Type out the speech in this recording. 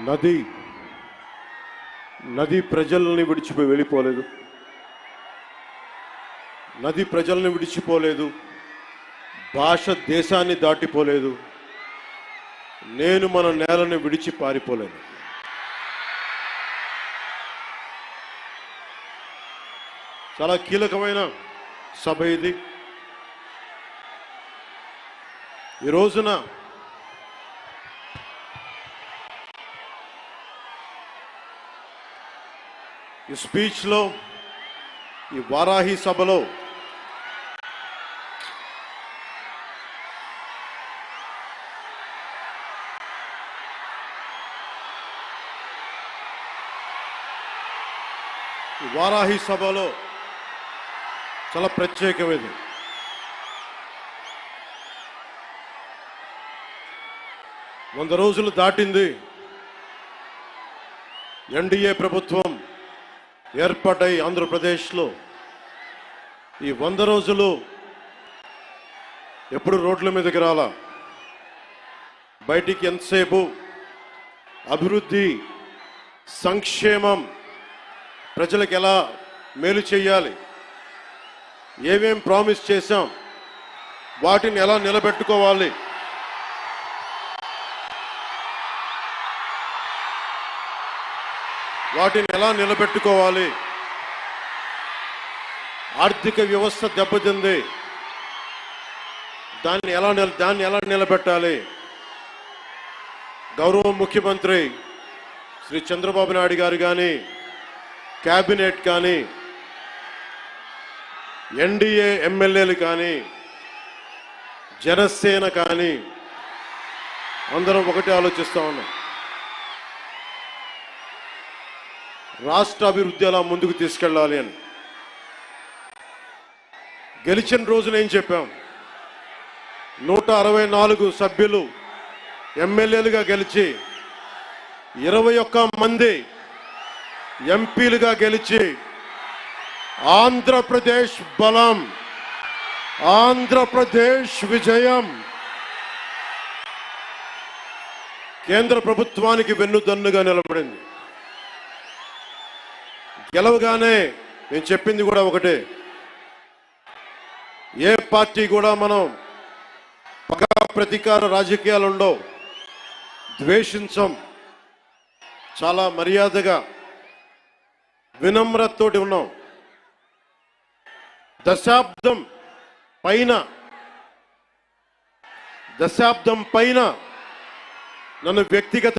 నది నది ప్రజల్ని విడిచిపోయి వెళ్ళిపోలేదు. నది ప్రజల్ని విడిచిపోలేదు. భాష దేశాన్ని దాటిపోలేదు. నేను మన నేలని విడిచి పారిపోలేదు. చాలా కీలకమైన సభ ఇది. ఈ రోజున ఈ స్పీచ్లో, ఈ వారాహి సభలో చాలా ప్రత్యేకమైనది. వంద రోజులు దాటింది. ఎన్డీఏ ప్రభుత్వం ఏర్పాటై ఆంధ్రప్రదేశ్లో ఈ 100 రోజులు ఎప్పుడు రోడ్ల మీదకి రాలా. బయటికి ఎంతసేపు అభివృద్ధి, సంక్షేమం, ప్రజలకు ఎలా మేలు చేయాలి, ఏమేం ప్రామిస్ చేశాం, వాటిని ఎలా నిలబెట్టుకోవాలి, ఆర్థిక వ్యవస్థ దెబ్బతింది, దాన్ని ఎలా నిలబెట్టాలి. గౌరవ ముఖ్యమంత్రి శ్రీ చంద్రబాబు నాయుడు గారు కానీ, కేబినెట్ కానీ, ఎన్డీఏ ఎమ్మెల్యేలు కానీ, జనసేన కానీ అందరం ఒకటే ఆలోచిస్తూ ఉన్నాం. రాష్ట్ర అభివృద్ధి ఎలా ముందుకు తీసుకెళ్ళాలి అని. గెలిచిన రోజున ఏం చెప్పాం? 164 సభ్యులు ఎమ్మెల్యేలుగా గెలిచి, 21 మంది ఎంపీలుగా గెలిచి, ఆంధ్రప్రదేశ్ బలం, ఆంధ్రప్రదేశ్ విజయం, కేంద్ర ప్రభుత్వానికి వెన్నుదన్నుగా నిలబడింది. గెలవగానే నేను చెప్పింది కూడా ఒకటే, ఏ పార్టీ కూడా మనం పగ ప్రతీకార రాజకీయాలు ఉండవు, ద్వేషించం, చాలా మర్యాదగా వినమ్రతతోటి ఉన్నాం. దశాబ్దం పైన నన్ను వ్యక్తిగత